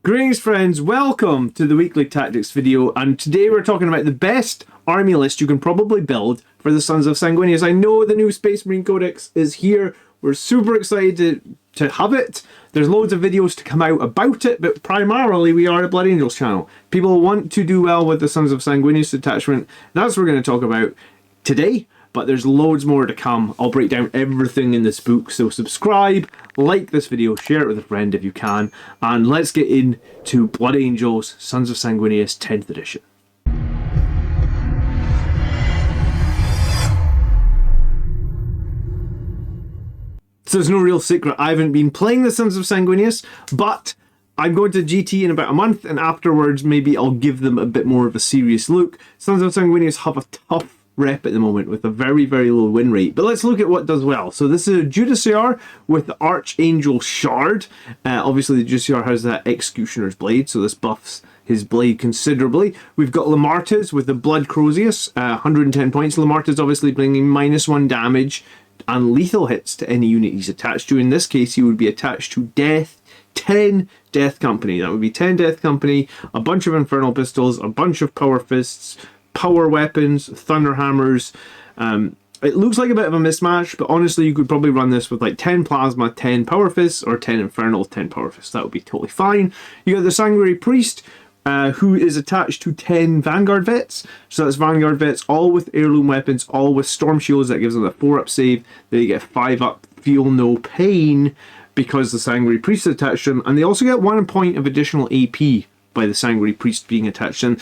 Greetings friends, welcome to the weekly tactics video, and today we're talking about the best army list you can probably build for the Sons of Sanguinius. I know the new Space Marine Codex is here, we're super excited to have it. There's loads of videos to come out about it, but primarily we are a Blood Angels channel. People want to do well with the Sons of Sanguinius attachment, that's what we're going to talk about today. But there's loads more to come. I'll break down everything in this book, so subscribe, like this video, share it with a friend if you can, and let's get into Blood Angels, Sons of Sanguinius 10th edition. So there's no real secret, I haven't been playing the Sons of Sanguinius, but I'm going to GT in about a month, and afterwards maybe I'll give them a bit more of a serious look. Sons of Sanguinius have a tough rep at the moment with a very low win rate, but let's look at what does well. So this is a Justiciar with the Archangel Shard. Obviously the Justiciar has that Executioner's Blade, so this buffs his blade considerably. We've got Lamartes with the Blood Crozius, 110 points. Lamartes obviously bringing -1 damage and lethal hits to any unit he's attached to. In this case he would be attached to 10 Death Company. That would be 10 Death Company, a bunch of Infernal Pistols, a bunch of Power Fists, power weapons, thunder hammers. It looks like a bit of a mismatch, but honestly you could probably run this with like 10 plasma, 10 power fists, or 10 infernal, 10 power fists. That would be totally fine. You got the Sanguinary Priest, who is attached to 10 Vanguard Vets. So that's Vanguard Vets, all with heirloom weapons, all with Storm Shields. That gives them a 4-up save. They get 5-up Feel No Pain because the Sanguinary Priest is attached to them, and they also get 1 point of additional AP by the Sanguinary Priest being attached. And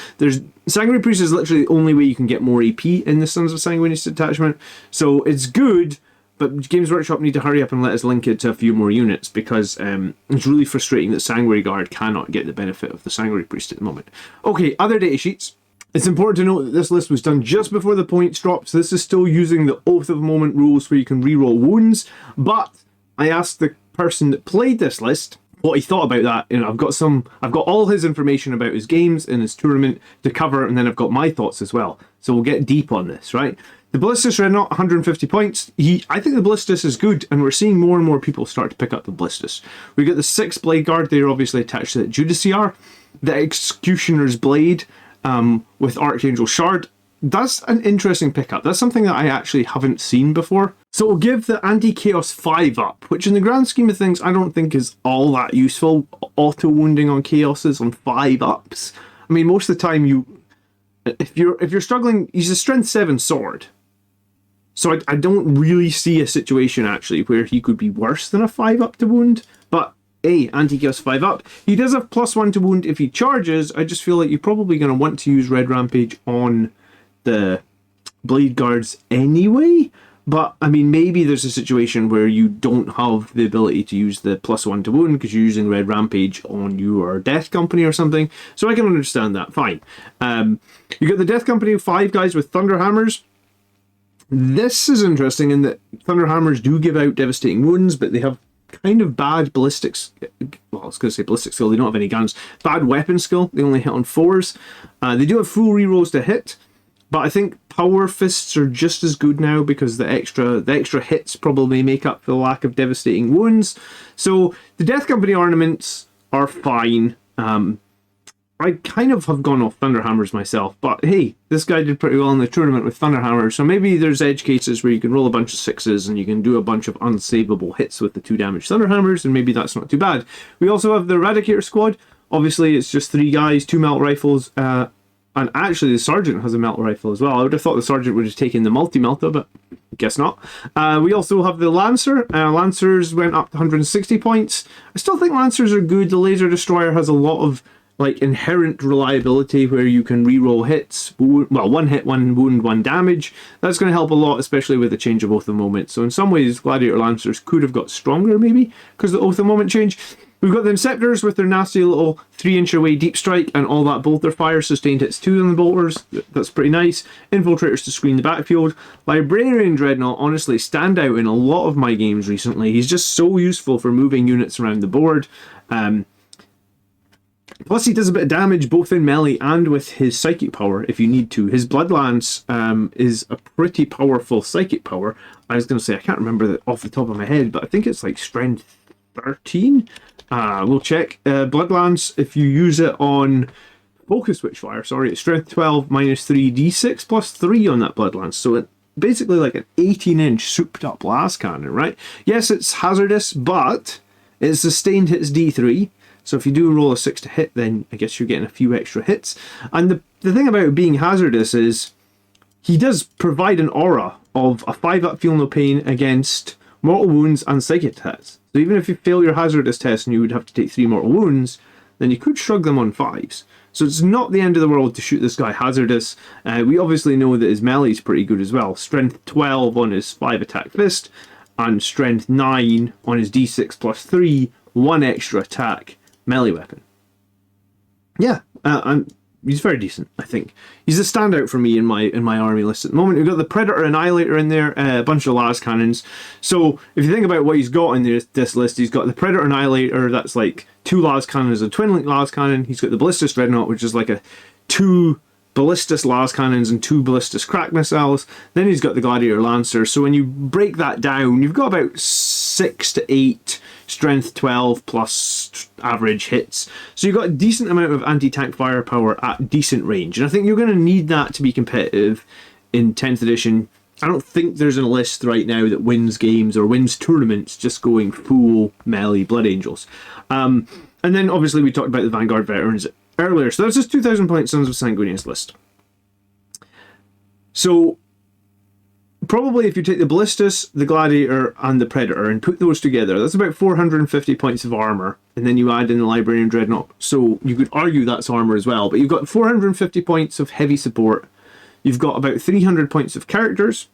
Sanguinary Priest is literally the only way you can get more AP in the Sons of Sanguinius attachment. So it's good, but Games Workshop need to hurry up and let us link it to a few more units, because it's really frustrating that Sanguinary Guard cannot get the benefit of the Sanguinary Priest at the moment. Okay, other data sheets. It's important to note that this list was done just before the points dropped, so this is still using the Oath of Moment rules where you can reroll wounds, but I asked the person that played this list what he thought about that, and I've got all his information about his games and his tournament to cover, and then I've got my thoughts as well. So we'll get deep on this, right? The Ballistus Dreadnought, 150 points. I think the Ballistus is good, and we're seeing more and more people start to pick up the Ballistus. We got the 6 Blade Guard. They're obviously attached to the Justiciar. The Executioner's Blade with Archangel Shard. That's an interesting pickup. That's something that I actually haven't seen before. So we'll give the Anti-Chaos 5-up, which in the grand scheme of things I don't think is all that useful. Auto-wounding on Chaoses on 5-ups. I mean, most of the time if you're struggling, he's a Strength 7 sword. So I don't really see a situation actually where he could be worse than a 5-up to wound. But hey, Anti-Chaos 5-up. He does have +1 to wound if he charges. I just feel like you're probably going to want to use Red Rampage on the Blade Guards anyway, but I mean maybe there's a situation where you don't have the ability to use the +1 to wound because you're using Red Rampage on your Death Company or something, so I can understand that, fine. You got the Death Company, 5 guys with Thunder Hammers. This is interesting in that Thunder Hammers do give out devastating wounds, but they have kind of bad ballistics, well I was going to say ballistic skill, they don't have any guns, bad weapon skill, they only hit on 4s. They do have full rerolls to hit, but I think Power Fists are just as good now because the extra hits probably make up for the lack of devastating wounds. So the Death Company ornaments are fine. I kind of have gone off Thunder Hammers myself, but hey, this guy did pretty well in the tournament with Thunder Hammers, so maybe there's edge cases where you can roll a bunch of 6s and you can do a bunch of unsavable hits with the 2 damage Thunder Hammers, and maybe that's not too bad. We also have the Eradicator Squad. Obviously it's just 3 guys, 2 melt rifles, and actually the Sergeant has a melt rifle as well. I would have thought the Sergeant would have taken the multi-melter, but guess not. We also have the Lancer. Lancers went up to 160 points. I still think Lancers are good. The Laser Destroyer has a lot of like inherent reliability where you can reroll hits. Well, 1 hit, 1 wound, 1 damage. That's going to help a lot, especially with the change of Oath of Moment. So in some ways, Gladiator Lancers could have got stronger maybe because of the Oath of Moment change. We've got the Inceptors with their nasty little 3-inch away deep strike and all that bolter fire. Sustained hits 2 on the bolters. That's pretty nice. Infiltrators to screen the backfield. Librarian Dreadnought honestly stand out in a lot of my games recently. He's just so useful for moving units around the board. Plus he does a bit of damage both in melee and with his psychic power if you need to. His Blood Lance is a pretty powerful psychic power. I was going to say, I can't remember that off the top of my head, but I think it's like strength 13. We'll check. Bloodlance, if you use it on Focus Witchfire, sorry, it's strength 12 minus 3 d6 plus 3 on that Bloodlance. So it basically like an 18-inch souped up las cannon, right? Yes, it's hazardous, but it's sustained hits d3. So if you do roll a 6 to hit, then I guess you're getting a few extra hits. And the thing about it being hazardous is he does provide an aura of a 5-up feel no pain against mortal wounds and psychic attacks. So even if you fail your hazardous test and you would have to take 3 mortal wounds, then you could shrug them on 5s. So it's not the end of the world to shoot this guy hazardous. We obviously know that his melee is pretty good as well. Strength 12 on his 5 attack fist, and strength 9 on his d6 plus 3, 1 extra attack melee weapon. Yeah, and he's very decent, I think. He's a standout for me in my army list at the moment. We've got the Predator Annihilator in there, a bunch of las cannons. So if you think about what he's got in this list, he's got the Predator Annihilator, that's like 2 las cannons, a twin link las cannon. He's got the Ballistus Dreadnought, which is like a 2 Ballistus las cannons and 2 Ballistus crack missiles. Then he's got the Gladiator Lancer. So when you break that down, you've got about 6 to 8 strength 12 plus average hits. So you've got a decent amount of anti-tank firepower at decent range. And I think you're going to need that to be competitive in 10th edition. I don't think there's a list right now that wins games or wins tournaments just going full melee Blood Angels. And then obviously we talked about the Vanguard Veterans earlier. So that's just 2,000 point Sons of Sanguinius list. So probably if you take the Ballistus, the Gladiator, and the Predator and put those together, that's about 450 points of armor. And then you add in the Librarian Dreadnought. So you could argue that's armor as well. But you've got 450 points of heavy support. You've got about 300 points of characters.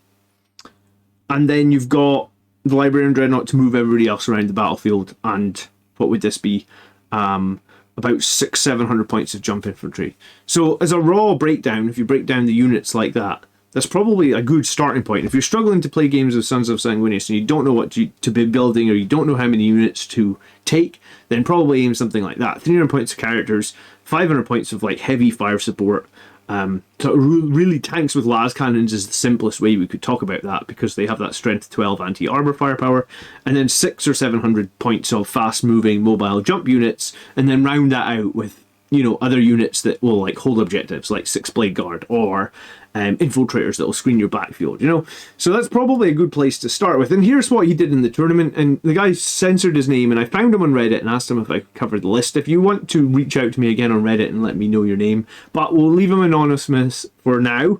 And then you've got the Librarian Dreadnought to move everybody else around the battlefield. And what would this be? About 600-700 points of jump infantry. So as a raw breakdown, if you break down the units like that, that's probably a good starting point. If you're struggling to play games of Sons of Sanguinius and you don't know what to be building, or you don't know how many units to take, then probably aim something like that. 300 points of characters, 500 points of like heavy fire support. So really tanks with las cannons is the simplest way we could talk about that, because they have that strength 12 anti-armor firepower, and then 600 or 700 points of fast moving mobile jump units, and then round that out with, you know, other units that will like hold objectives, like 6 Blade Guard or infiltrators that will screen your backfield, you know. So that's probably a good place to start with. And here's what he did in the tournament, and the guy censored his name, and I found him on Reddit and asked him if I could cover the list. If you want to reach out to me again on Reddit and let me know your name, but we'll leave him anonymous for now.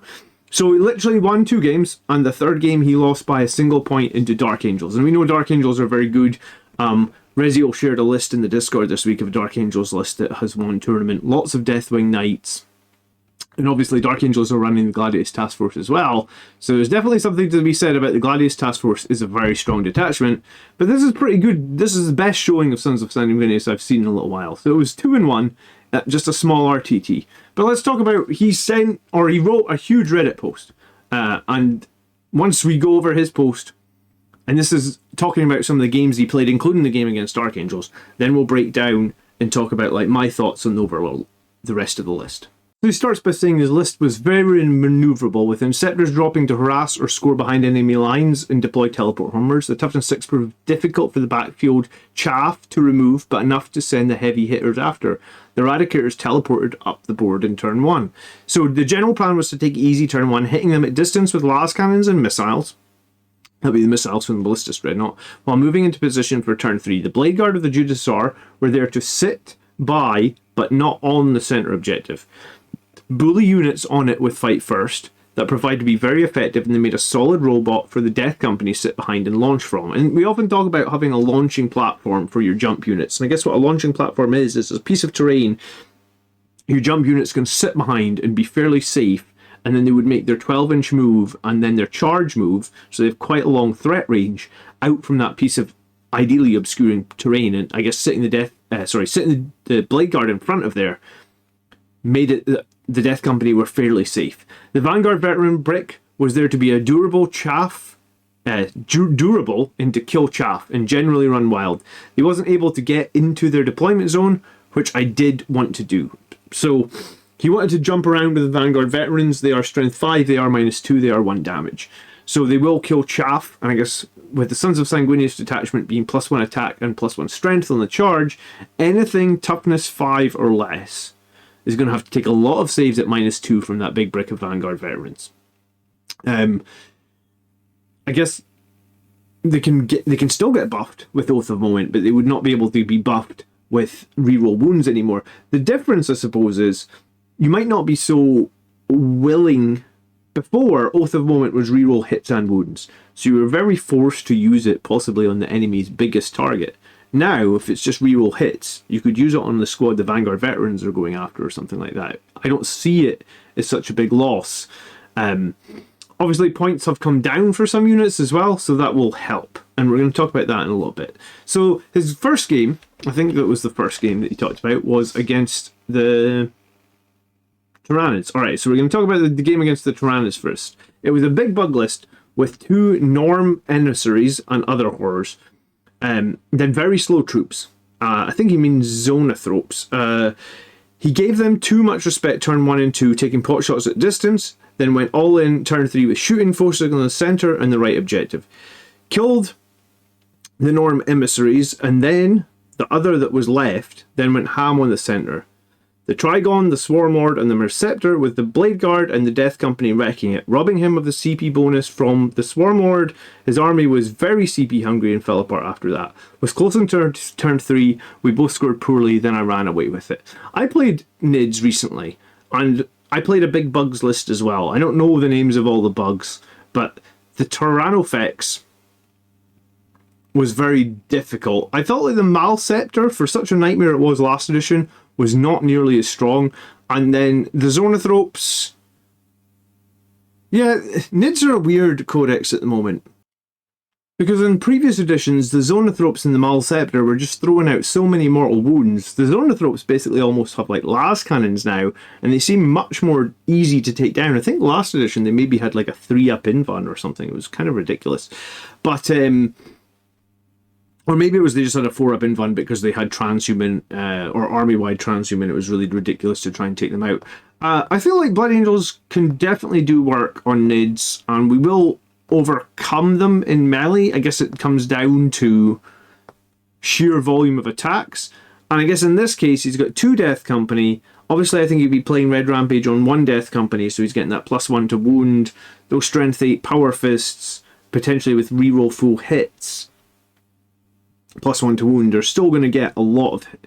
So he literally won 2 games, and the third game he lost by a single point into Dark Angels, and we know Dark Angels are very good. Rezio shared a list in the Discord this week of a Dark Angels list that has won tournament. Lots of Deathwing Knights. And obviously Dark Angels are running the Gladius Task Force as well. So there's definitely something to be said about the Gladius Task Force is a very strong detachment. But this is pretty good. This is the best showing of Sons of Sanguinius I've seen in a little while. So it was 2-1, just a small RTT. But let's talk about, he wrote a huge Reddit post. And once we go over his post, and this is talking about some of the games he played, including the game against Dark Angels, then we'll break down and talk about like my thoughts on the rest of the list. So he starts by saying his list was very maneuverable, with Inceptors dropping to harass or score behind enemy lines and deploy teleport homers. The toughness 6 proved difficult for the backfield chaff to remove, but enough to send the heavy hitters after. The Eradicators teleported up the board in turn 1. So the general plan was to take easy turn 1, hitting them at distance with las cannons and missiles. That'll be the missiles from the Ballistus Dreadnought. While moving into position for turn 3, the Blade Guard of the Judiciar were there to sit by, but not on the centre objective. Bully units on it with fight first that provide to be very effective, and they made a solid robot for the Death Company to sit behind and launch from. And we often talk about having a launching platform for your jump units. And I guess what a launching platform is a piece of terrain your jump units can sit behind and be fairly safe, and then they would make their 12-inch move and then their charge move, so they have quite a long threat range out from that piece of ideally obscuring terrain. And I guess sitting the Blade Guard in front of there made it the Death Company were fairly safe. The Vanguard Veteran Brick was there to be a durable chaff, durable into kill chaff, and generally run wild. He wasn't able to get into their deployment zone, which I did want to do. So he wanted to jump around with the Vanguard Veterans. They are strength 5, they are -2, they are 1 damage. So they will kill chaff, and I guess with the Sons of Sanguinius detachment being +1 attack and +1 strength on the charge, anything toughness 5 or less is going to have to take a lot of saves at -2 from that big brick of Vanguard veterans. I guess they can still get buffed with Oath of Moment, but they would not be able to be buffed with reroll wounds anymore. The difference, I suppose, is you might not be so willing. Before, Oath of Moment was reroll hits and wounds, so you were very forced to use it possibly on the enemy's biggest target. Now, if it's just reroll hits, you could use it on the squad the Vanguard veterans are going after or something like that. I don't see it as such a big loss. Obviously, points have come down for some units as well, so that will help. And we're going to talk about that in a little bit. So, his first game, I think that was the first game that he talked about, was against the Tyrannids. Alright, so we're going to talk about the game against the Tyrannids first. It was a big bug list with 2 Norm emissaries and other horrors. Then very slow troops. I think he means Zoanthropes. He gave them too much respect turn 1 and 2, taking pot shots at distance, then went all in turn 3 with shooting, focusing on the centre and the right objective. Killed the Norm emissaries, and then the other that was left then went ham on the centre. The Trigon, the Swarmlord, and the Merceptor, with the Blade Guard and the Death Company wrecking it, robbing him of the CP bonus from the Swarmlord. His army was very CP hungry and fell apart after that. Was close on turn 3, we both scored poorly, then I ran away with it. I played Nids recently, and I played a big bugs list as well. I don't know the names of all the bugs, but the Tyrannofex was very difficult. I felt like the Malceptor, for such a nightmare it was last edition, was not nearly as strong. And then the Zoanthropes. Yeah, Nids are a weird codex at the moment. Because in previous editions, the Zoanthropes and the Malceptor were just throwing out so many mortal wounds. The Zoanthropes basically almost have like las cannons now, and they seem much more easy to take down. I think last edition they maybe had like a 3-up invuln or something. It was kind of ridiculous. But or maybe it was they just had a 4-up invuln because they had transhuman or army-wide transhuman. It was really ridiculous to try and take them out. I feel like Blood Angels can definitely do work on Nids, and we will overcome them in melee. I guess it comes down to sheer volume of attacks. And I guess in this case, he's got 2 Death Company. Obviously, I think he'd be playing Red Rampage on 1 Death Company, so he's getting that +1 to wound, those Strength 8 Power Fists, potentially with reroll full hits. +1 to wound, they're still going to get a lot of... I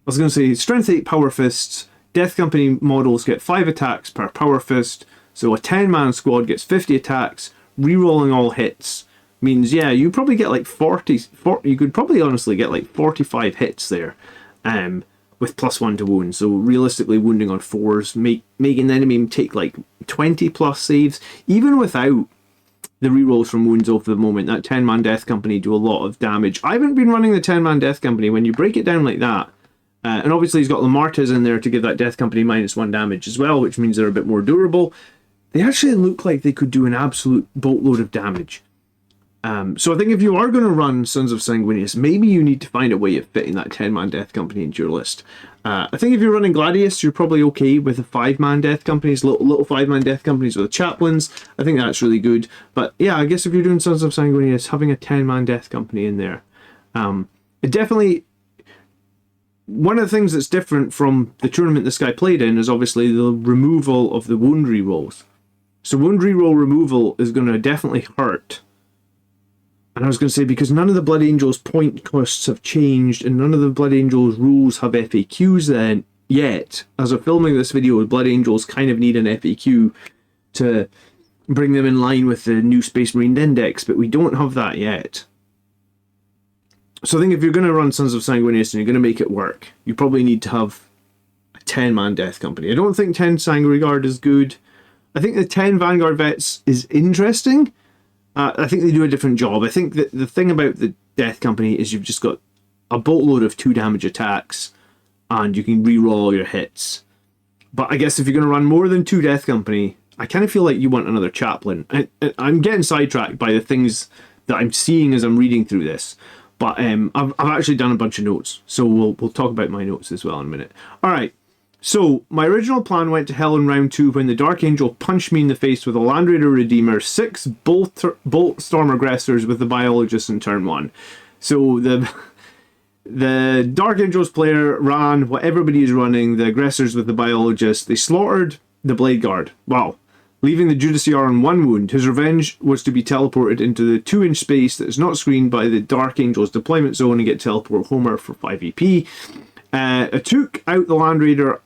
was going to say, Strength 8 Power Fists, Death Company models get 5 attacks per Power Fist, so a 10-man squad gets 50 attacks, rerolling all hits. Means, yeah, you probably get like 40, you could probably honestly get like 45 hits there, with +1 to wound. So realistically, wounding on 4s, making the enemy take like 20+ saves, even without the rerolls from wounds over the moment. That 10-man Death Company do a lot of damage. I haven't been running the 10-man Death Company. When you break it down like that, and obviously he's got Lamartes in there to give that Death Company -1 damage as well, which means they're a bit more durable. They actually look like they could do an absolute boatload of damage. So I think if you are going to run Sons of Sanguinius, maybe you need to find a way of fitting that 10-man Death Company into your list. I think if you're running Gladius, you're probably okay with the 5-man Death Companies, little 5-man Death Companies with chaplains. I think that's really good. But yeah, I guess if you're doing Sons of Sanguinius, having a 10-man Death Company in there, it definitely... One of the things that's different from the tournament this guy played in is obviously the removal of the wound rerolls. So wound reroll removal is going to definitely hurt. And I was going to say, because none of the Blood Angels point costs have changed, and none of the Blood Angels rules have FAQs then yet. As of filming this video, Blood Angels kind of need an FAQ to bring them in line with the new Space Marine Index, but we don't have that yet. So I think if you're going to run Sons of Sanguinius and you're going to make it work, you probably need to have a 10-man Death Company. I don't think 10 Sangre Guard is good. I think the 10 Vanguard Vets is interesting. I think they do a different job. I think that the thing about the Death Company is you've just got a boatload of 2 damage attacks and you can reroll all your hits. But I guess if you're going to run more than 2 Death Company, I kind of feel like you want another chaplain. I'm getting sidetracked by the things that I'm seeing as I'm reading through this. But I've actually done a bunch of notes, so we'll talk about my notes as well in a minute. Alright, So, my original plan went to hell in round 2 when the Dark Angel punched me in the face with a Land Raider Redeemer, 6 Bolt Storm Aggressors with the Biologist in turn 1. So, the Dark Angels player ran what everybody is running, the Aggressors with the Biologist. They slaughtered the Blade Guard. Wow. Leaving the Judiciar on 1 wound. His revenge was to be teleported into the 2-inch space that is not screened by the Dark Angel's deployment zone and get teleport Homer for 5 EP. I took out the Land Raider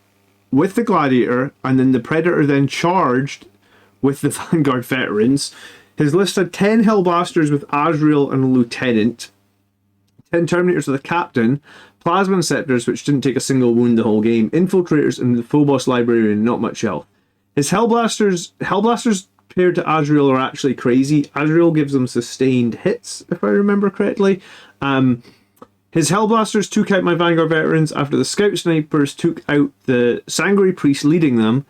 with the Gladiator, and then the Predator then charged with the Vanguard Veterans. His list had 10 Hellblasters with Azrael and a Lieutenant, 10 Terminators with a Captain, Plasma Inceptors, which didn't take a single wound the whole game, Infiltrators, and the Phobos Librarian, not much health. His Hellblasters paired to Azrael are actually crazy. Azrael gives them sustained hits, if I remember correctly. His Hellblasters took out my Vanguard Veterans after the Scout Snipers took out the Sanguinary Priest leading them.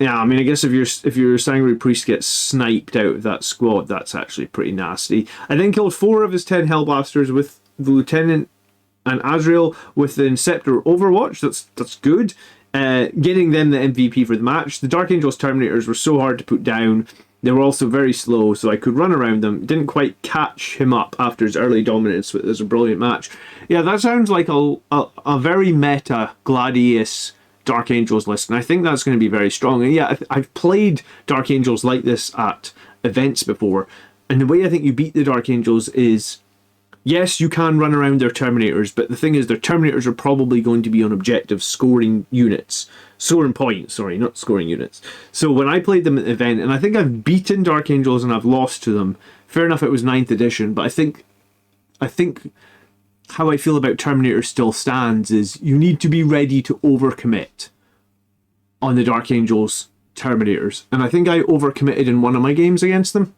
Yeah, I mean, I guess if your Sanguinary Priest gets sniped out of that squad, that's actually pretty nasty. I then killed 4 of his 10 Hellblasters with the Lieutenant and Azrael with the Inceptor Overwatch. That's good. Getting them the MVP for the match. The Dark Angel's Terminators were so hard to put down. They were also very slow, so I could run around them. Didn't quite catch him up after his early dominance. It was a brilliant match. Yeah, that sounds like a very meta Gladius Dark Angels list, and I think that's going to be very strong. And yeah, I've played Dark Angels like this at events before, and the way I think you beat the Dark Angels is, yes, you can run around their Terminators, but the thing is, their Terminators are probably going to be on objectives scoring units. Scoring points, sorry, not scoring units. So when I played them at the event, and I think I've beaten Dark Angels and I've lost to them. Fair enough, it was 9th edition, but I think how I feel about Terminators still stands is you need to be ready to overcommit on the Dark Angels Terminators. And I think I overcommitted in one of my games against them,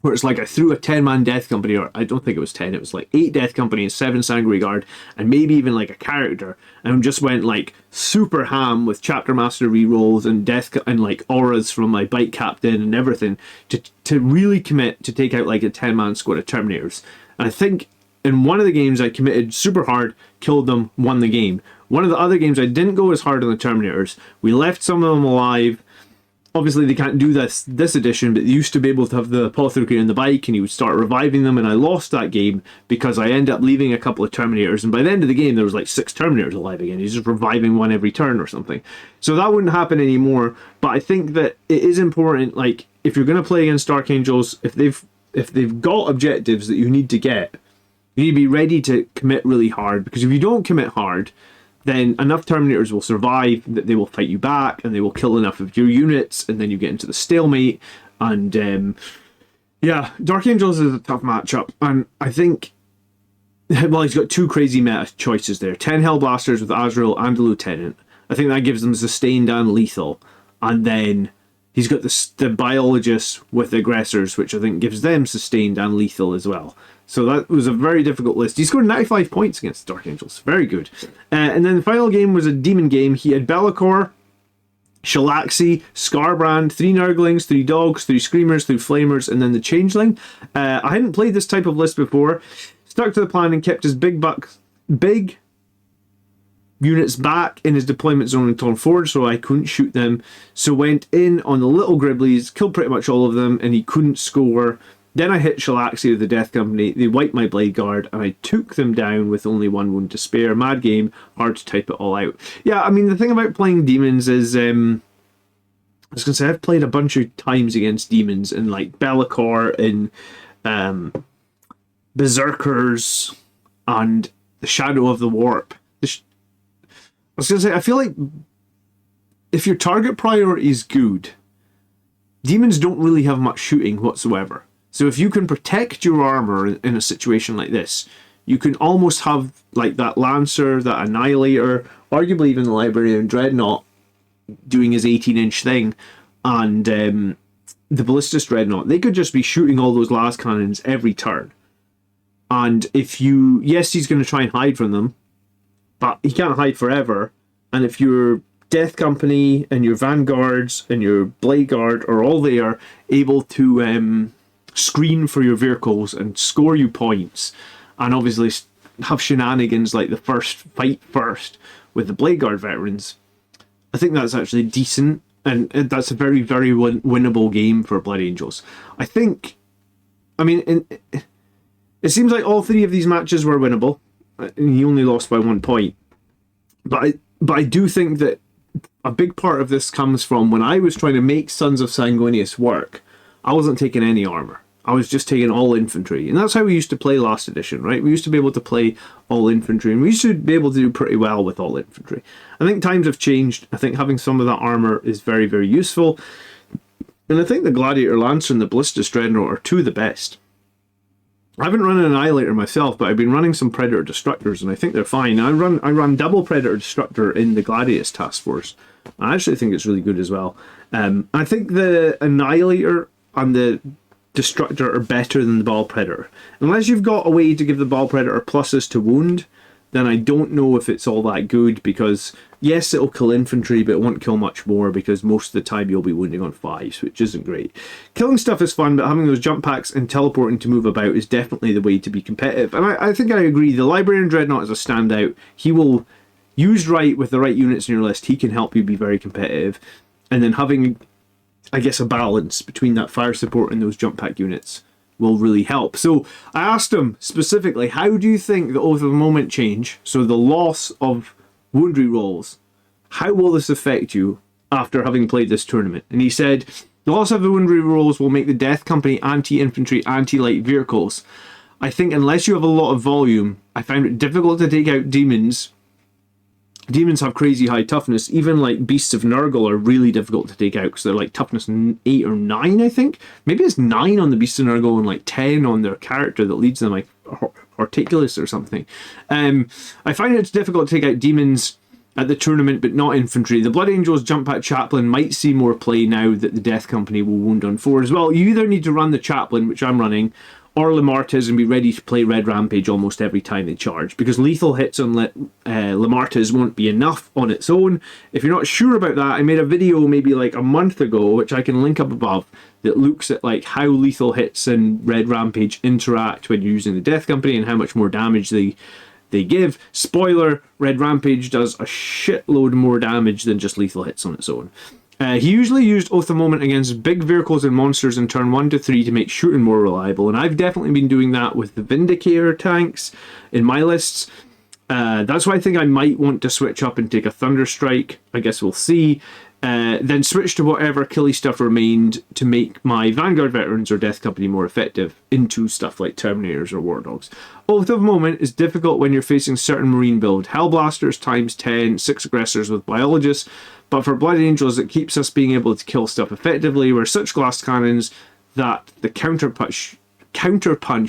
where it's like I threw a 10-man Death Company, or I don't think it was 10, it was like 8 Death Company and 7 Sanguinary Guard, and maybe even like a character, and just went like super ham with Chapter Master rerolls and and like auras from my Bite Captain and everything to really commit to take out like a 10-man squad of Terminators. And I think in one of the games I committed super hard, killed them, won the game. One of the other games I didn't go as hard on the Terminators. We left some of them alive. Obviously, they can't do this edition, but they used to be able to have the Apothecary on the bike, and you would start reviving them, and I lost that game because I ended up leaving a couple of Terminators, and by the end of the game, there was like 6 Terminators alive again. He's just reviving one every turn or something. So that wouldn't happen anymore, but I think that it is important, like, if you're going to play against Dark Angels, if they've got objectives that you need to get, you need to be ready to commit really hard, because if you don't commit hard, then enough Terminators will survive that they will fight you back and they will kill enough of your units, and then you get into the stalemate. And yeah, Dark Angels is a tough matchup, and I think, well, he's got 2 crazy meta choices there. 10 Hellblasters with Azrael and a Lieutenant. I think that gives them sustained and lethal. And then he's got the Biologists with Aggressors, which I think gives them sustained and lethal as well. So that was a very difficult list. He scored 95 points against the Dark Angels. Very good. And then the final game was a demon game. He had Be'lakor, Shalaxi, Scarbrand, 3 Nurglings, 3 Dogs, 3 Screamers, 3 Flamers, and then the Changeling. I hadn't played this type of list before. Stuck to the plan and kept his big units back in his deployment zone in Torn Forge, so I couldn't shoot them. So went in on the little Gribblies, killed pretty much all of them, and he couldn't score. Then I hit Shalaxi with the Death Company, they wiped my Blade Guard, and I took them down with only 1 wound to spare. Mad game, hard to type it all out. Yeah, I mean, the thing about playing demons is, I was going to say, I've played a bunch of times against demons, and like Be'lakor and Berserkers and the Shadow of the Warp. I was going to say, I feel like if your target priority is good, demons don't really have much shooting whatsoever. So if you can protect your armor in a situation like this, you can almost have like that Lancer, that Annihilator, arguably even the Librarian Dreadnought doing his 18-inch thing, and the Ballistus Dreadnought. They could just be shooting all those las cannons every turn. And if you... Yes, he's going to try and hide from them, but he can't hide forever. And if your Death Company and your Vanguards and your Blade Guard are all there, able to... screen for your vehicles and score you points, and obviously have shenanigans like the fight first with the Blade Guard veterans, I think that's actually decent, and that's a very, very winnable game for Blood Angels. I think, I mean, it seems like all 3 of these matches were winnable, and he only lost by 1 point. But I do think that a big part of this comes from when I was trying to make Sons of Sanguinius work, I wasn't taking any armor. I was just taking all infantry. And that's how we used to play last edition, right? We used to be able to play all infantry, and we used to be able to do pretty well with all infantry. I think times have changed. I think having some of that armor is very, very useful. And I think the Gladiator Lancer and the Ballistus Dreadnought are 2 of the best. I haven't run an Annihilator myself, but I've been running some Predator Destructors, and I think they're fine. I run double Predator Destructor in the Gladius Task Force. I actually think it's really good as well. I think the Annihilator and the Destructor are better than the Ball Predator. Unless you've got a way to give the Ball Predator pluses to wound, then I don't know if it's all that good, because yes, it'll kill infantry, but it won't kill much more, because most of the time you'll be wounding on 5s, which isn't great. Killing stuff is fun, but having those jump packs and teleporting to move about is definitely the way to be competitive. And I think I agree, the Librarian Dreadnought is a standout. He will, used right with the right units in your list, he can help you be very competitive. And then having, I guess, a balance between that fire support and those jump pack units will really help. So I asked him specifically, how do you think the Oath of the Moment change, so the loss of wound rerolls, how will this affect you after having played this tournament? And he said, the loss of the wound rerolls will make the Death Company anti-infantry, anti-light vehicles. I think unless you have a lot of volume, I found it difficult to take out demons. Demons have crazy high toughness. Even like Beasts of Nurgle are really difficult to take out, because they're like toughness 8 or 9, I think. Maybe it's 9 on the Beasts of Nurgle and like 10 on their character that leads them, like Horticulus or something. I find it's difficult to take out demons at the tournament, but not infantry. The Blood Angels Jump Pack Chaplain might see more play now that the Death Company will wound on 4 as well. You either need to run the Chaplain, which I'm running, or Lamartas, and be ready to play Red Rampage almost every time they charge, because lethal hits on Lamartas won't be enough on its own. If you're not sure about that, I made a video maybe like a month ago, which I can link up above, that looks at like how lethal hits and Red Rampage interact when you're using the Death Company and how much more damage they give. Spoiler, Red Rampage does a shitload more damage than just lethal hits on its own. He usually used Oath of the Moment against big vehicles and monsters in turn 1 to 3 to make shooting more reliable, and I've definitely been doing that with the Vindicator tanks in my lists. That's why I think I might want to switch up and take a Thunderstrike. I guess we'll see. Then switch to whatever killy stuff remained to make my Vanguard Veterans or Death Company more effective into stuff like Terminators or War Dogs. Oath of the Moment is difficult when you're facing certain Marine build. Hellblasters times 10, 6 aggressors with Biologists, but for Blood Angels it keeps us being able to kill stuff effectively. We're such glass cannons that the counter punch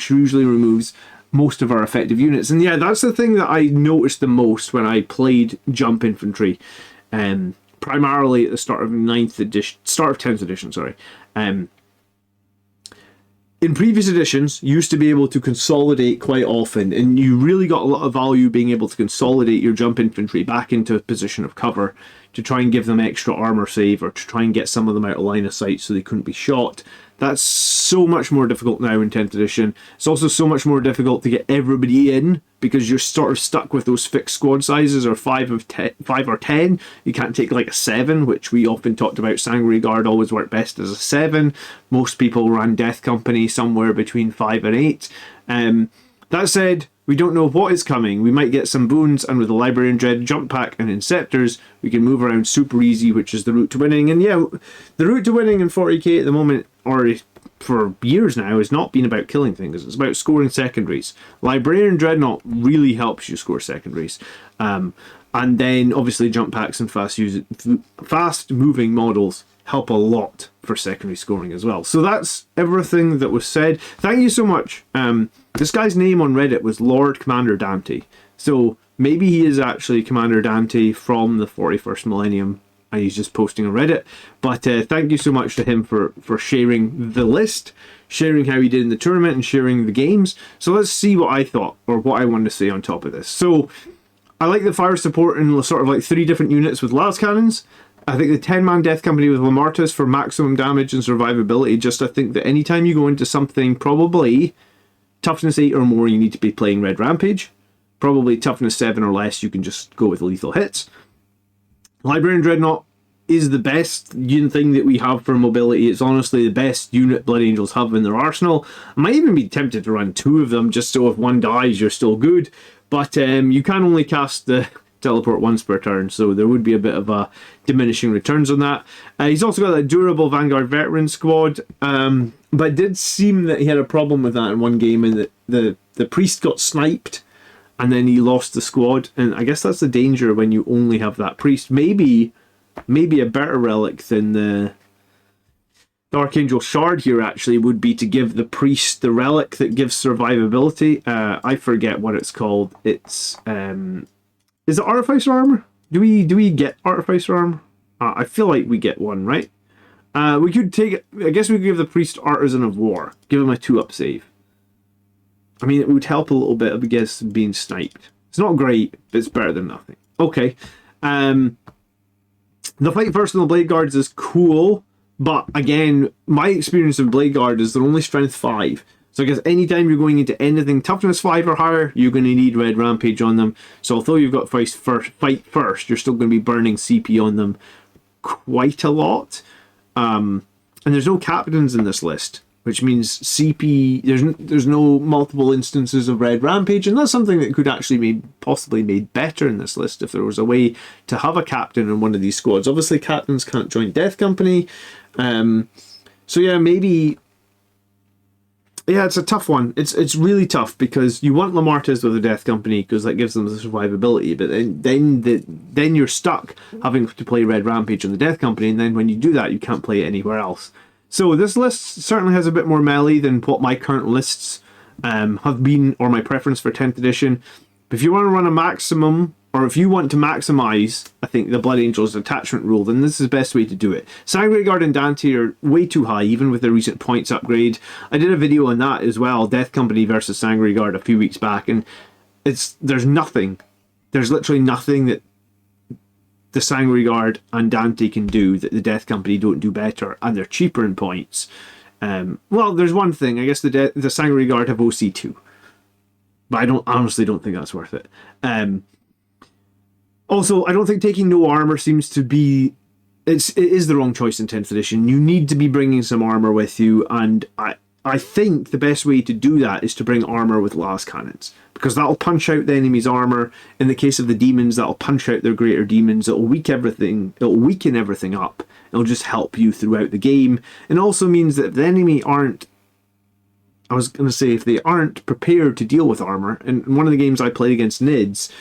usually removes most of our effective units. And yeah, that's the thing that I noticed the most when I played Jump Infantry. Primarily at the start of 10th edition, sorry. In previous editions, you used to be able to consolidate quite often, and you really got a lot of value being able to consolidate your jump infantry back into a position of cover to try and give them extra armor save, or to try and get some of them out of line of sight so they couldn't be shot. That's so much more difficult now in 10th edition. It's also so much more difficult to get everybody in, because you're sort of stuck with those fixed squad sizes, or 5 or 10. You can't take like a 7, which we often talked about. Sanguinary Guard always worked best as a 7. Most people ran Death Company somewhere between 5 and 8. That said, we don't know what is coming. We might get some boons, and with the Librarian Dread, Jump Pack, and Inceptors, we can move around super easy, which is the route to winning. And yeah, the route to winning in 40k at the moment, or for years now, has not been about killing things. It's about scoring secondaries. Librarian Dreadnought really helps you score secondaries. And then, obviously, Jump Packs and fast-moving models help a lot for secondary scoring as well. So that's everything that was said. Thank you so much. This guy's name on Reddit was Lord Commander Dante. So maybe he is actually Commander Dante from the 41st Millennium, and he's just posting on Reddit. But thank you so much to him for sharing the list, sharing how he did in the tournament, and sharing the games. So let's see what I thought, or what I wanted to say on top of this. So I like the fire support in sort of like 3 different units with las cannons. I think the 10-man Death Company with Lamartas for maximum damage and survivability. Just I think that anytime you go into something probably toughness 8 or more, you need to be playing Red Rampage. Probably toughness 7 or less, you can just go with lethal hits. Librarian Dreadnought is the best thing that we have for mobility. It's honestly the best unit Blood Angels have in their arsenal. I might even be tempted to run 2 of them, just so if one dies, you're still good. But you can only cast the teleport once per turn, so there would be a bit of a diminishing returns on that. He's also got a durable Vanguard Veteran squad, but it did seem that he had a problem with that in one game, and that the priest got sniped, and then he lost the squad. And I guess that's the danger when you only have that priest. Maybe a better relic than the Archangel Shard here actually would be to give the priest the relic that gives survivability. I forget what it's called. It's is it Artificer Armor? Do we get Artificer Armor? I feel like we get one, right? We could take. I guess we could give the priest Artisan of War. Give him a 2-up save. I mean, it would help a little bit against being sniped. It's not great, but it's better than nothing. Okay. The Fight First on the Blade Guards is cool, but again, my experience of Blade Guard is they're only strength 5. So I guess anytime you're going into anything toughness 5 or higher, you're going to need Red Rampage on them. So although you've got Fight First, you're still going to be burning CP on them quite a lot. And there's no captains in this list, which means CP, there's no multiple instances of Red Rampage, and that's something that could actually be possibly made better in this list if there was a way to have a captain in one of these squads. Obviously, captains can't join Death Company, so yeah, maybe. Yeah, it's a tough one. It's really tough because you want Lamartes with the Death Company because that gives them the survivability, but then you're stuck having to play Red Rampage on the Death Company, and then when you do that, you can't play it anywhere else. So this list certainly has a bit more melee than what my current lists have been, or my preference for 10th edition. But if you want to run a maximum, or if you want to maximize, I think, the Blood Angels attachment rule, then this is the best way to do it. Sanguinary Guard and Dante are way too high, even with the recent points upgrade. I did a video on that as well, Death Company versus Sanguinary Guard, a few weeks back, and there's literally nothing that the Sanguinary Guard and Dante can do that the Death Company don't do better, and they're cheaper in points. Well, there's one thing. I guess the Sanguinary Guard have OC2, but I honestly don't think that's worth it. Also, I don't think taking no armor seems to be. It is the wrong choice in 10th edition. You need to be bringing some armor with you, and I think the best way to do that is to bring armor with las cannons, because that'll punch out the enemy's armor. In the case of the demons, that'll punch out their greater demons. It'll weaken everything up. It'll just help you throughout the game. It also means that if the enemy aren't, if they aren't prepared to deal with armor, and in one of the games I played against Nids,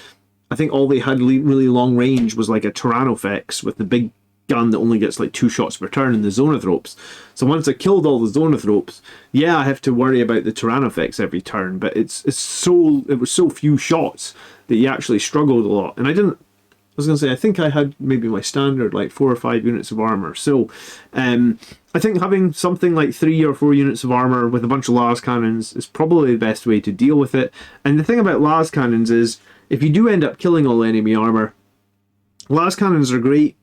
I think all they had really long range was like a Tyrannofex with the big gun that only gets like 2 shots per turn in the Zonothropes. So once I killed all the Zonothropes, yeah, I have to worry about the Tyrannofex every turn, but it was so few shots that you actually struggled a lot. And I think I had maybe my standard like 4 or 5 units of armor. So I think having something like 3 or 4 units of armor with a bunch of las cannons is probably the best way to deal with it. And the thing about las cannons is, if you do end up killing all enemy armor, las cannons are a great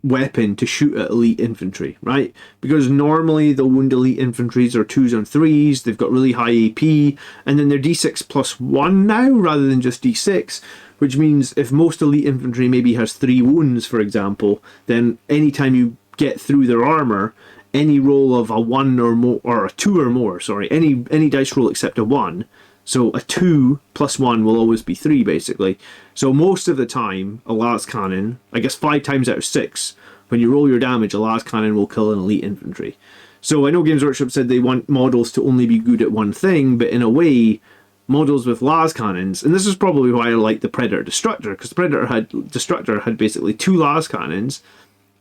weapon to shoot at elite infantry, right? Because normally they'll wound elite infantries or 2s and 3s, they've got really high AP, and then they're D6 plus 1 now rather than just D6, which means if most elite infantry maybe has 3 wounds, for example, then anytime you get through their armor, any roll of a 1 or more, or a 2 or more, sorry, any dice roll except a 1, so a 2 plus 1 will always be 3, basically. So most of the time, a las cannon, I guess 5 times out of 6, when you roll your damage, a las cannon will kill an elite infantry. So I know Games Workshop said they want models to only be good at one thing, but in a way, models with las cannons, and this is probably why I like the Predator Destructor, because the Predator Destructor had basically 2 las cannons,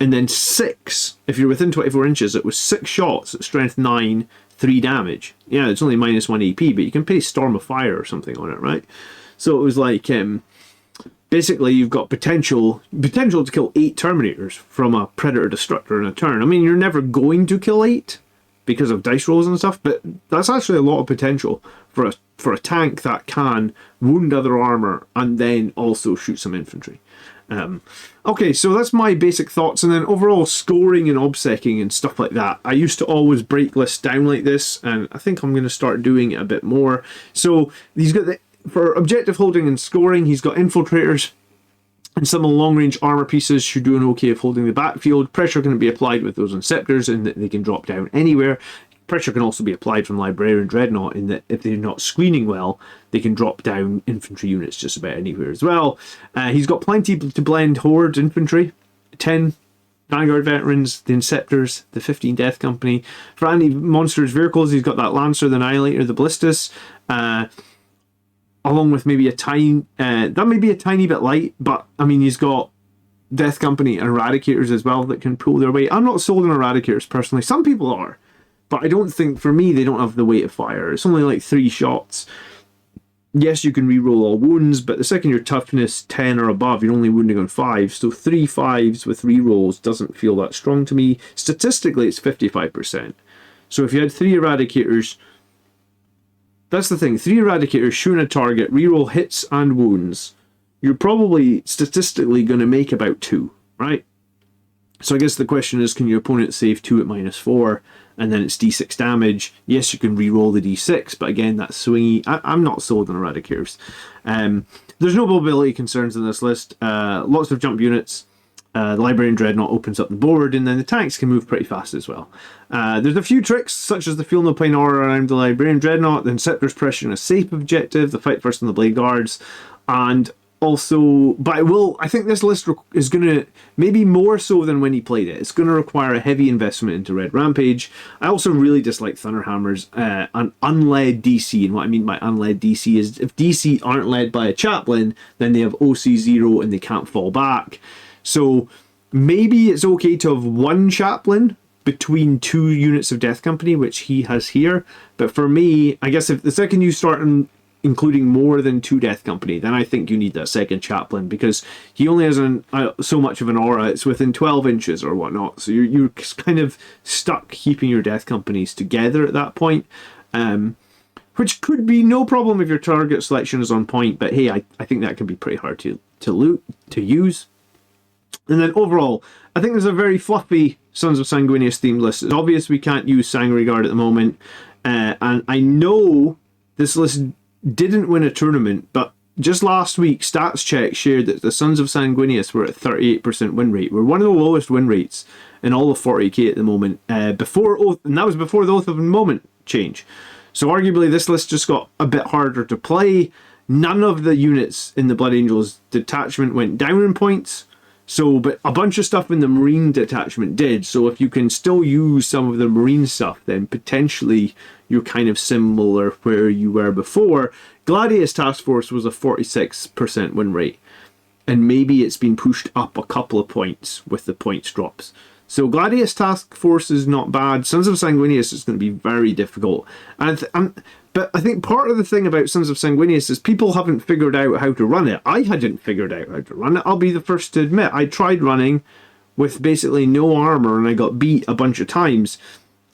and then 6, if you're within 24 inches, it was 6 shots at strength 9, 3 damage. Yeah, it's only minus 1 AP, but you can pay Storm of Fire or something on it, right? So it was like, basically you've got potential to kill 8 Terminators from a Predator Destructor in a turn. I mean, you're never going to kill 8 because of dice rolls and stuff, but that's actually a lot of potential for a tank that can wound other armor and then also shoot some infantry. Okay, so that's my basic thoughts, and then overall scoring and obsecking and stuff like that. I used to always break lists down like this, and I think I'm going to start doing it a bit more. So he's got for objective holding and scoring, he's got infiltrators And some of the long-range armor pieces should do an okay of holding the backfield. Pressure can be applied with those Inceptors in that they can drop down anywhere. Pressure can also be applied from Librarian Dreadnought in that if they're not screening well, they can drop down infantry units just about anywhere as well. He's got plenty to blend Horde infantry. 10 Vanguard Veterans, the Inceptors, the 15 Death Company. For anti-monsters vehicles, he's got that Lancer, the Annihilator, the Ballistas. Along with maybe a tiny... that may be a tiny bit light, but, I mean, he's got Death Company and Eradicators as well that can pull their weight. I'm not sold on Eradicators personally. Some people are. But I don't think, for me, they don't have the weight of fire. It's only like 3 shots. Yes, you can reroll all wounds, but the second your toughness 10 or above, you're only wounding on 5. So 3 5s with rerolls doesn't feel that strong to me. Statistically, it's 55%. So if you had 3 Eradicators... That's the thing. 3 Eradicators shooting a target, reroll hits and wounds. You're probably statistically going to make about 2, right? So I guess the question is, can your opponent save 2 at -4, and then it's d6 damage? Yes, you can re-roll the d6, but again, that's swingy. I'm not sold on Eradicators. There's no mobility concerns in this list. Lots of jump units. The Librarian Dreadnought opens up the board, and then the tanks can move pretty fast as well. There's a few tricks, such as the Feel No Pain aura around the Librarian Dreadnought, the Inceptor's pressuring a safe objective, the Fight First on the Blade Guards, and also, but I think this list is going to, maybe more so than when he played it, it's going to require a heavy investment into Red Rampage. I also really dislike Thunderhammer's an unled DC, and what I mean by unled DC is if DC aren't led by a chaplain, then they have OC0 and they can't fall back. So maybe it's okay to have 1 chaplain between 2 units of Death Company, which he has here, but for me, I guess if the second you start including more than 2 Death Company, then I think you need that second chaplain, because he only has so much of an aura. It's within 12 inches or whatnot, so you're kind of stuck keeping your Death Companies together at that point, which could be no problem if your target selection is on point, but hey, I think that can be pretty hard to use. And then overall, I think there's a very fluffy Sons of Sanguinius themed list. It's obvious we can't use Sanguinary Guard at the moment, and I know this list didn't win a tournament, but just last week, Stats Check shared that the Sons of Sanguinius were at 38% win rate. We're one of the lowest win rates in all of 40k at the moment, and that was before the Oath of the Moment change. So arguably this list just got a bit harder to play. None of the units in the Blood Angels detachment went down in points, but a bunch of stuff in the Marine detachment did. So if you can still use some of the Marine stuff, then potentially you're kind of similar where you were before. Gladius Task Force was a 46% win rate, and maybe it's been pushed up a couple of points with the points drops. So Gladius Task Force is not bad. Sons of Sanguinius is going to be very difficult. But I think part of the thing about Sons of Sanguinius is people haven't figured out how to run it. I hadn't figured out how to run it. I'll be the first to admit. I tried running with basically no armor, and I got beat a bunch of times.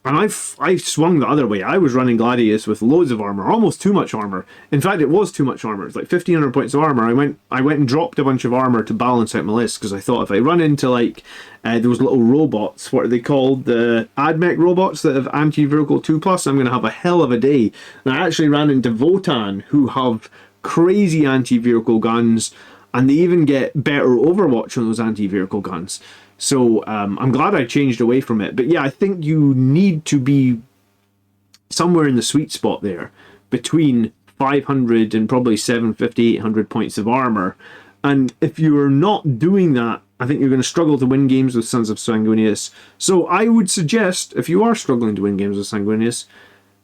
And I swung the other way. I was running Gladius with loads of armor, almost too much armor. In fact, it was too much armor. It's like 1,500 points of armor. I went and dropped a bunch of armor to balance out my list, because I thought if I run into like those little robots, what are they called? The AdMech robots that have anti-vehicle 2+, I'm going to have a hell of a day. And I actually ran into Votan, who have crazy anti-vehicle guns, and they even get better Overwatch on those anti-vehicle guns. So I'm glad I changed away from it. But yeah, I think you need to be somewhere in the sweet spot there between 500 and probably 750, 800 points of armor. And if you're not doing that, I think you're going to struggle to win games with Sons of Sanguinius. So I would suggest, if you are struggling to win games with Sanguinius,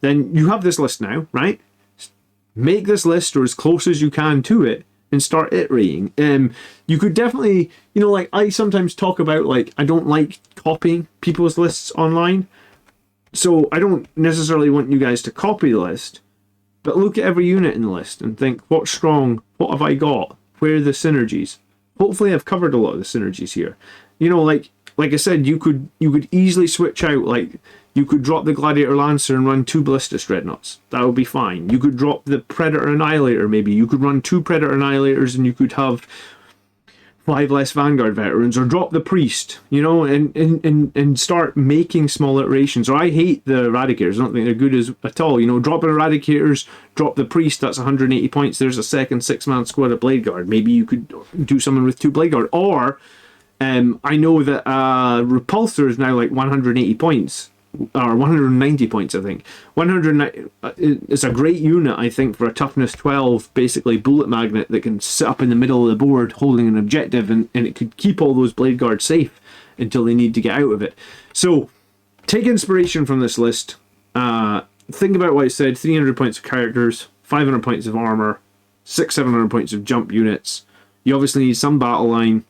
then you have this list now, right? Make this list or as close as you can to it, and start iterating. You could definitely, like I sometimes talk about, like, I don't like copying people's lists online. So I don't necessarily want you guys to copy the list, but look at every unit in the list and think, what's strong? What have I got? Where are the synergies? Hopefully I've covered a lot of the synergies here. Like I said, you could easily switch out, like, you could drop the Gladiator Lancer and run 2 Ballistas Dreadnoughts. That would be fine. You could drop the Predator Annihilator, maybe. You could run 2 Predator Annihilators, and you could have 5 less Vanguard veterans, or drop the priest, you know, and start making small iterations. Or I hate the Eradicators, I don't think they're good at all. You know, drop Eradicators, drop the priest, that's 180 points. There's a second 6-man squad of Blade Guard. Maybe you could do something with 2 Blade Guard. Or I know that Repulsor is now like 180 points. Or 190 points, I think. 190 it's a great unit, I think, for a toughness 12, basically bullet magnet that can sit up in the middle of the board holding an objective, and it could keep all those Blade Guards safe until they need to get out of it. So, take inspiration from this list. Think about what I said: 300 points of characters, 500 points of armor, 700 points of jump units. You obviously need some battle line.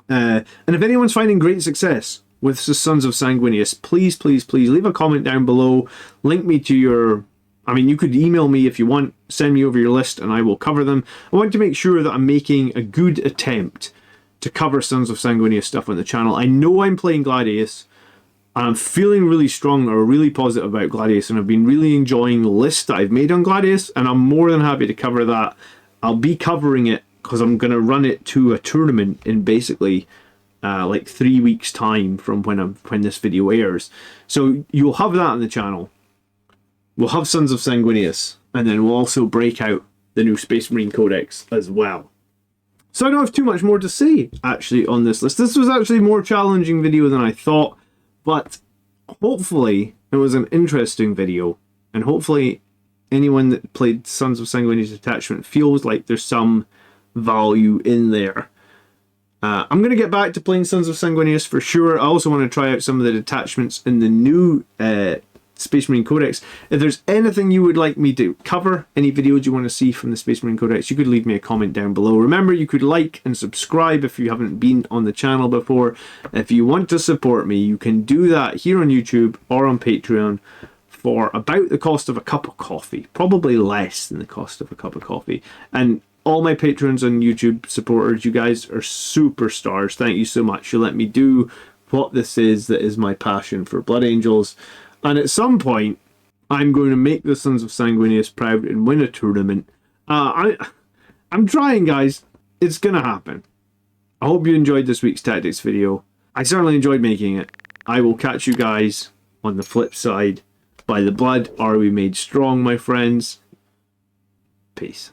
And if anyone's finding great success with the Sons of Sanguinius, please, please, please leave a comment down below. Link me to your... I mean, you could email me if you want. Send me over your list and I will cover them. I want to make sure that I'm making a good attempt to cover Sons of Sanguinius stuff on the channel. I know I'm playing Gladius, and I'm feeling really strong or really positive about Gladius, and I've been really enjoying the list that I've made on Gladius, and I'm more than happy to cover that. I'll be covering it because I'm going to run it to a tournament in basically... like 3 weeks time from when this video airs. So you'll have that on the channel. We'll have Sons of Sanguinius, and then we'll also break out the new Space Marine Codex as well. So I don't have too much more to say actually on this list. This was actually a more challenging video than I thought, but hopefully it was an interesting video, and hopefully anyone that played Sons of Sanguinius Detachment feels like there's some value in there. I'm going to get back to playing Sons of Sanguinius for sure. I also want to try out some of the detachments in the new Space Marine Codex. If there's anything you would like me to cover, any videos you want to see from the Space Marine Codex, you could leave me a comment down below. Remember, you could like and subscribe if you haven't been on the channel before. If you want to support me, you can do that here on YouTube or on Patreon for about the cost of a cup of coffee. Probably less than the cost of a cup of coffee. And all my patrons on YouTube supporters, you guys are superstars. Thank you so much. You let me do what this is that is my passion for Blood Angels. And at some point, I'm going to make the Sons of Sanguinius proud and win a tournament. I'm trying, guys. It's going to happen. I hope you enjoyed this week's tactics video. I certainly enjoyed making it. I will catch you guys on the flip side. By the blood are we made strong, my friends. Peace.